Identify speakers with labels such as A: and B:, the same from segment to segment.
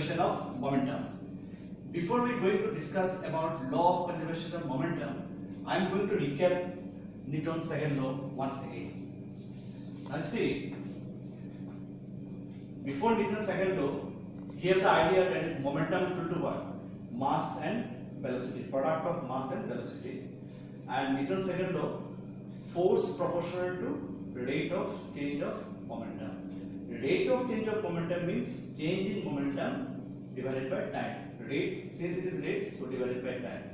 A: conservation of momentum. Before we going to discuss about law of conservation of momentum, I am going to recap Newton's second law once again. Now see, before Newton's second law, here the idea that is momentum equal to what? Mass and velocity, product of mass and velocity. And Newton's second law, force proportional to rate of change of momentum. Rate of change of momentum means change in momentum divided by time. Rate, since it is rate, so divided by time.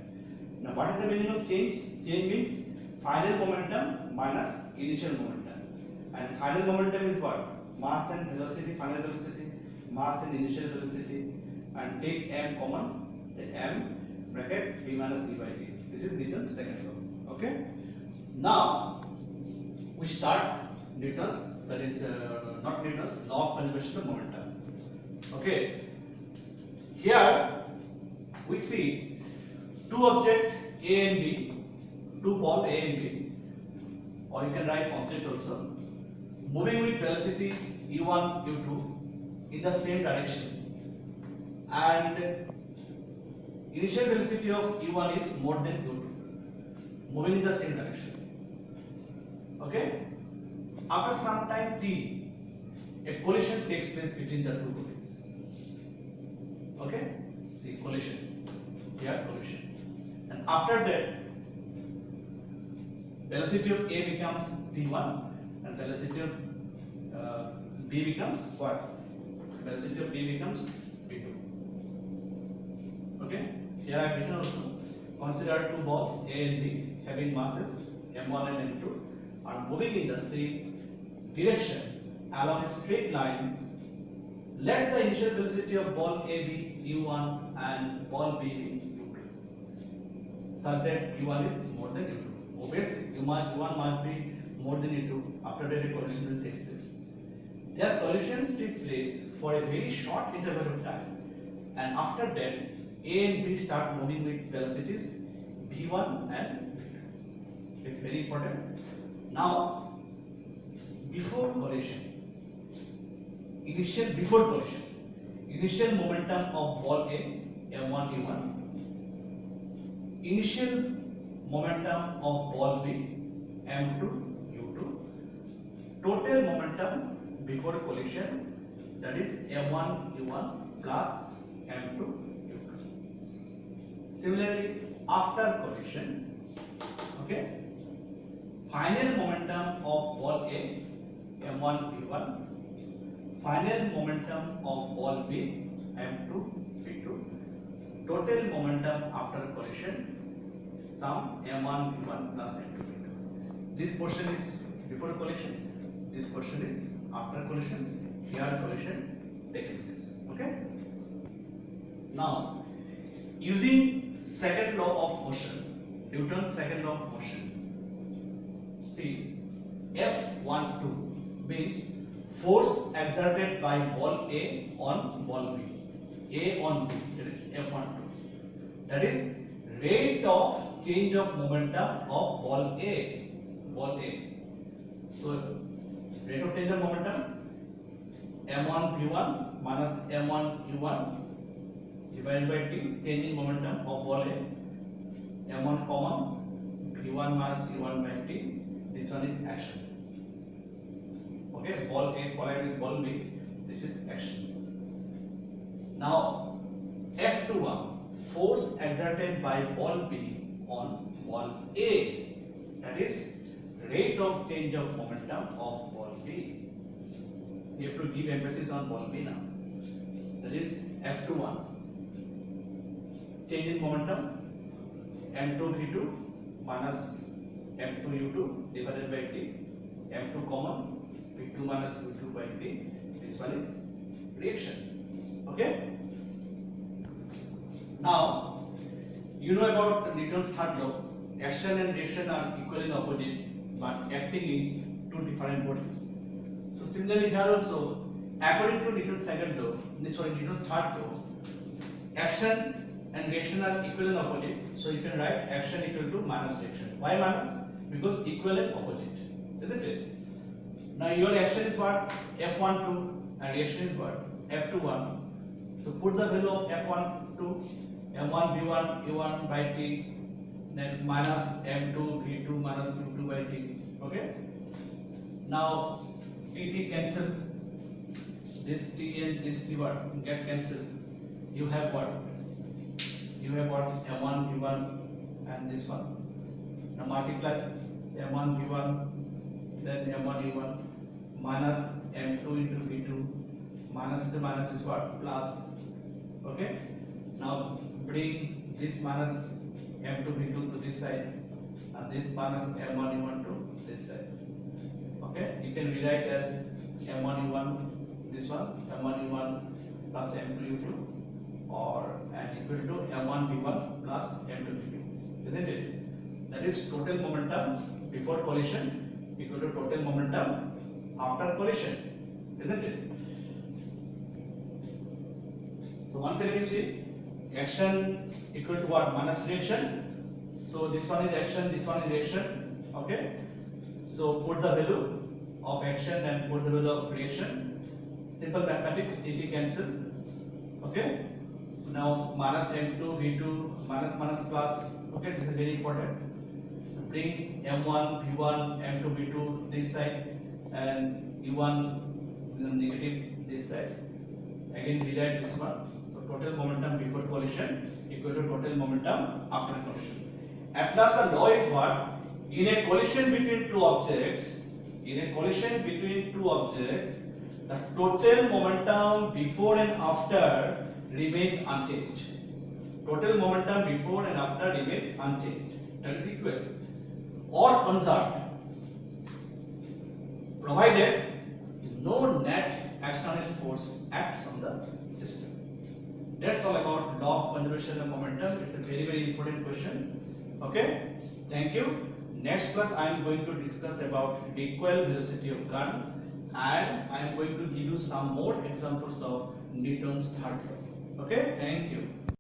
A: Now what is the meaning of change? Change means final momentum minus initial momentum. And final momentum is what? Mass and velocity, final velocity, mass and initial velocity. And take m common, the m bracket v minus e by t. This is Newton's second law. Okay. Now we start Newton's, that is not Newton's, law of conservation of momentum. Okay. Here we see two objects A and B, two ball A and B, or you can write object also, moving with velocity u1, u2 in the same direction, and initial velocity of u1 is more than u2, moving in the same direction. Okay. After some time t, a collision takes place between the two bodies. Okay. See, collision. Here collision. And after that, velocity of A becomes v1 and velocity of B becomes what? Velocity of B becomes v2. Okay. Here I have written also, consider two balls A and B having masses m1 and m2 are moving in the same direction along a straight line. Let the initial velocity of ball A be u1 and ball B be u2, such that u1 is more than u2. Obviously, u1 must be more than u2. After that, a collision will take place. Their collision takes place for a very short interval of time, and after that, A and B start moving with velocities v1 and v2. It's very important. Now, before collision, initial momentum of ball A, m1 u1, initial momentum of ball B, m2 u2, total momentum before collision, that is m1 u1 plus m2 u2. Similarly, after collision, okay, final momentum of ball A, m1 v1, final momentum of ball B, m2 v2, total momentum after collision, sum m1 v1 plus m2 v2. This portion is before collision, this portion is after collision. Here collision taken place. Okay. Now, using second law of motion, Newton's second law of motion, see, F12 means force exerted by ball A on ball B, A on B, that is F12. That is rate of change of momentum of ball A, So rate of change of momentum m1 v1 minus m1 u1 divided by t, change in momentum of ball A, m1 common v1 minus u1 by t. This one is action. Okay, ball A collide with ball B. This is action. Now, F21, force exerted by ball B on ball A, that is rate of change of momentum of ball B. You have to give emphasis on ball B now. That is F21, change in momentum m2 v2 minus m2 u2 divided by t, m2 common, v2 minus v2 by t. This one is reaction. Okay. Now, you know about Newton's third law. Action and reaction are equally opposite, but acting in two different bodies. So similarly here also, according to Newton's second law, Newton's third law, action and reaction are equal and opposite. So you can write action equal to minus reaction. Why minus? Because equal and opposite, isn't it? Now your action is what? F12 and reaction is what? F21. So put the value of F1 to M1 V1 U1 by T, next minus M2 V2 minus U2 by T. Okay. Now T cancel, this T and this T what get cancelled. You have what? You have what? M1 V1 and this one. Now multiply M1 V1, then M1 U1 minus M2 into V2, minus into minus is what? Plus. Okay. Now bring this minus M2 V2 to this side and this minus M1 U1 to this side. Okay. You can rewrite as M1 U1, this one M1 U1 plus M2 U2, or and equal to M1 V1 plus M2 V2, isn't it? That is total momentum before collision equal to total momentum after collision, isn't it? So once again you see action equal to what? Minus reaction. So this one is action, this one is reaction. Okay. So put the value of action and put the value of reaction. Simple mathematics, T cancel. Okay. Now minus M2 V2 minus minus plus. Okay, this is very important. Bring M1 V1 M2 V2 this side and U1 negative this side. Again rewrite this one. So total momentum before collision equal to total momentum after collision. At last the law is what? In a collision between two objects, the total momentum before and after remains unchanged. Total momentum before and after remains unchanged. That is equal or conserved, provided no net external force acts on the system. That's all about law of conservation of momentum. It's a very, very important question. Okay, thank you. Next class I am going to discuss about recoil velocity of gun, and I am going to give you some more examples of Newton's third law. Okay, thank you.